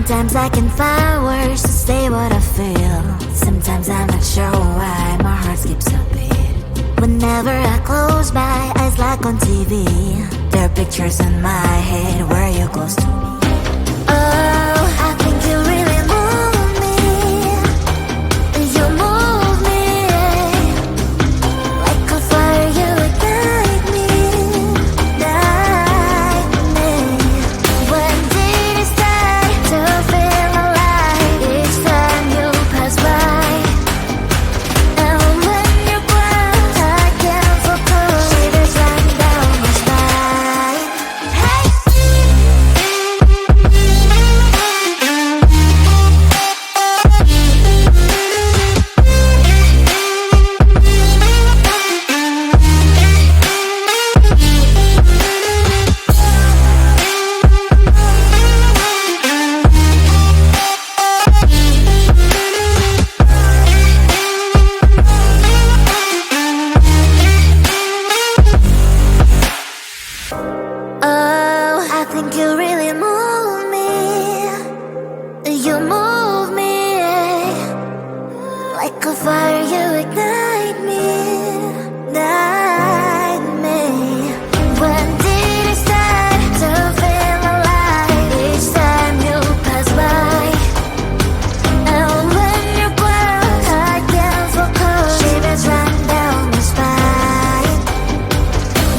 Sometimes I can find words to say what I feel. Sometimes I'm not sure why my heart skips a beat. Whenever I close my eyes like on TV, there are pictures in my head where you're close to me. Oh, I think you really move me. You move me like a fire, you ignite me, ignite me. When did it start to feel alive? Each time you pass by, and when you cry, I can't focus. Shivers run down my spine. Hey. Oh, I think you really move me. You move me like a fire, you ignite me, ignite me. When did it start to feel alive? Each time you pass by, and when you cry, I can't focus. Shivers run down my spine.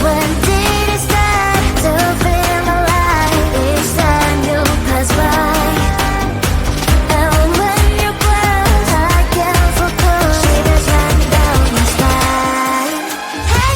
When did it start to feel alive? Each time you pass by, and when you cry, I can't focus. Shivers run down my spine. Hey.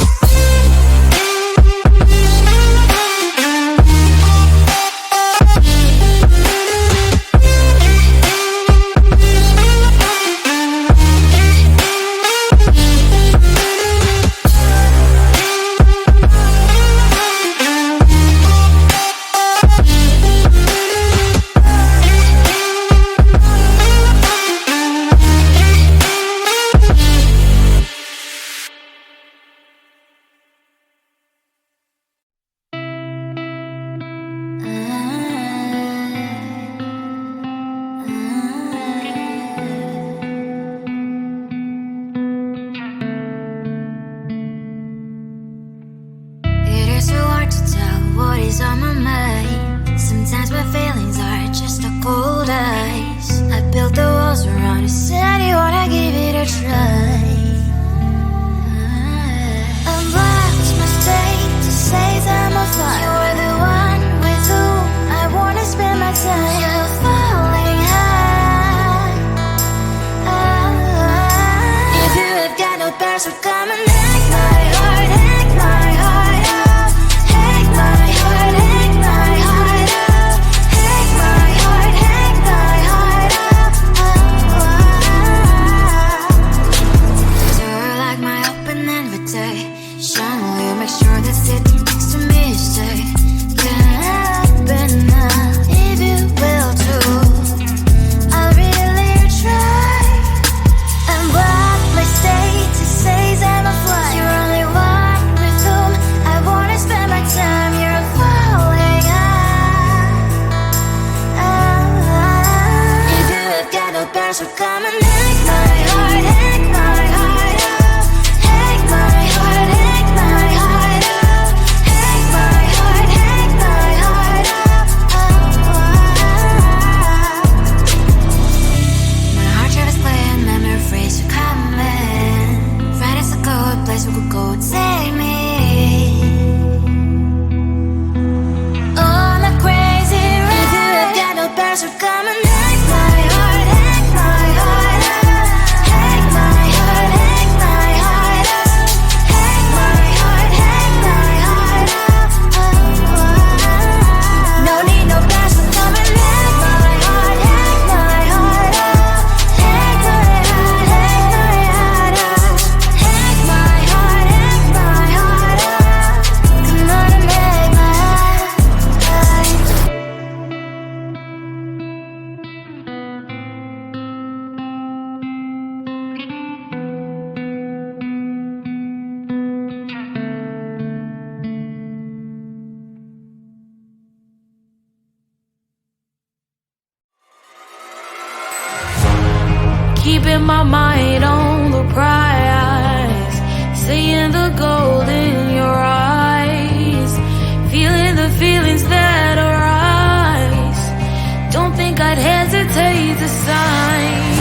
It is so hard to tell what is on my mind. Sometimes my feelings are just a cold ice. I built the walls around you, said you wanna give it a try. And what's my mistake to say that I'm fine? You're the one with whom I wanna spend my time. You're falling high. If you have got no bears, so come and hack my heart, hack my heart out. Hack my heart, hack my heart out. Hack my heart, hack my heart out. You're like my open invitation. Will you make sure that sitting next to me is safe? Can happen now, if you will too. I'll really try. And what my state to say is I'm a fly. You're only one with whom I wanna spend my time. You're falling high. If you have got no bears, so come and hack my heart, hack my heart out. Hack my heart, hack my heart out. Hack my heart, hack my heart out. My heart travels playing memory freeze, you're coming. Right as a good place we could go and take me. On a crazy ride. If you have got no bears, so come and hack my heart, hack my heart. keeping my mind on the prize, seeing the gold in your eyes, feeling the feelings that arise. Don't think I'd hesitate to sign.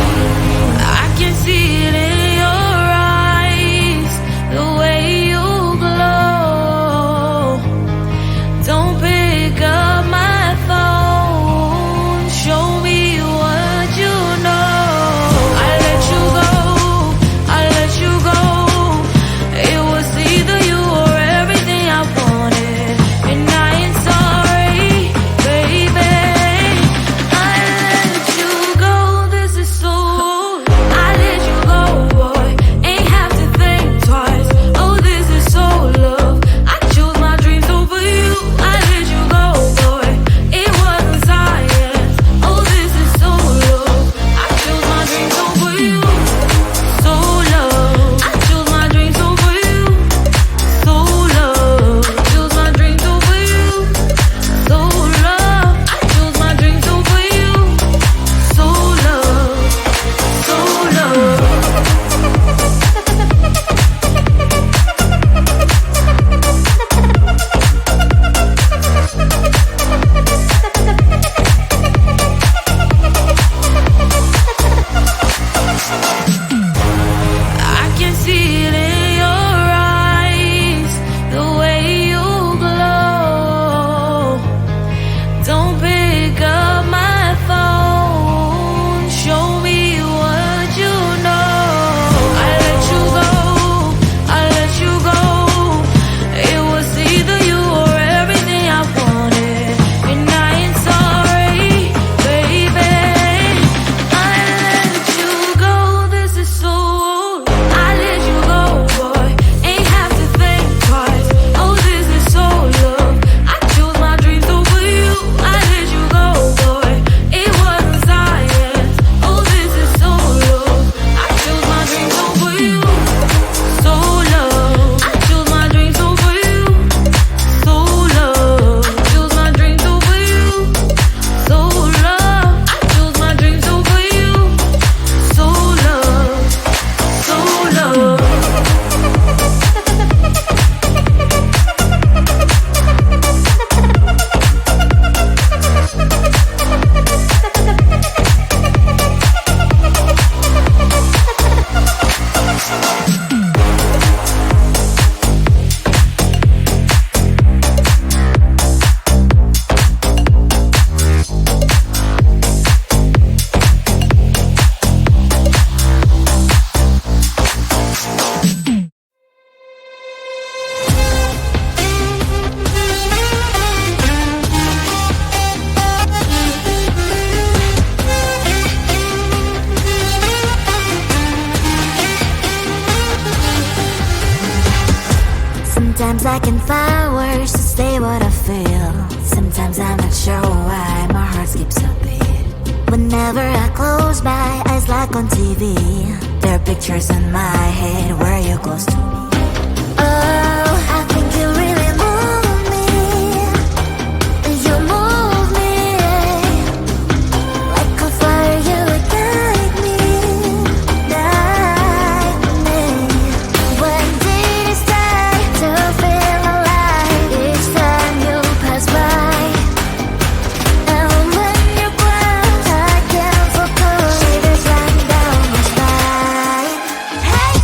I can see it in your eyes, the way you glow. Don't pick up my phone, show me what you know. I let you go, I let you go. It was either you or everything I wanted, and I ain't sorry, baby. I let you go, this is so. I let you go, boy, ain't have to think twice. Oh, this is so love. I chose my dreams over you. I let you go, boy, it wasn't science. Oh, this is so love. I chose my dreams over you. So love. I chose my dreams over you. So love. I chose my dreams over you. So love. I chose my dreams over you. So love. So love. I can see it in your eyes, the way you glow. Don't pick up my phone, show me what you know. I let you go, I let you go. It was either you or everything I wanted, and I ain't sorry, baby. I let you go, this is so. I let you go, boy, ain't have to think twice. Oh, this is so love. I chose my dreams over you. I let you go, boy, it wasn't science. Oh, this is so love. I chose my dreams over you. So love. I chose my dreams over you. So love. I chose my dreams over you. So love. I chose my dreams over you. So love. So love. Sometimes I can find words to say what I feel. Sometimes I'm not sure why my heart skips a beat. Whenever I close my eyes like on TV, there are pictures in my head where you're close to me. Oh, I think you really move me. You move me like a fire, you guide me, guide me. When did it start to feel alive? Each time you pass by, and when you cry, I can't focus. Shivers running down my spine. Hey.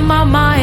my mind.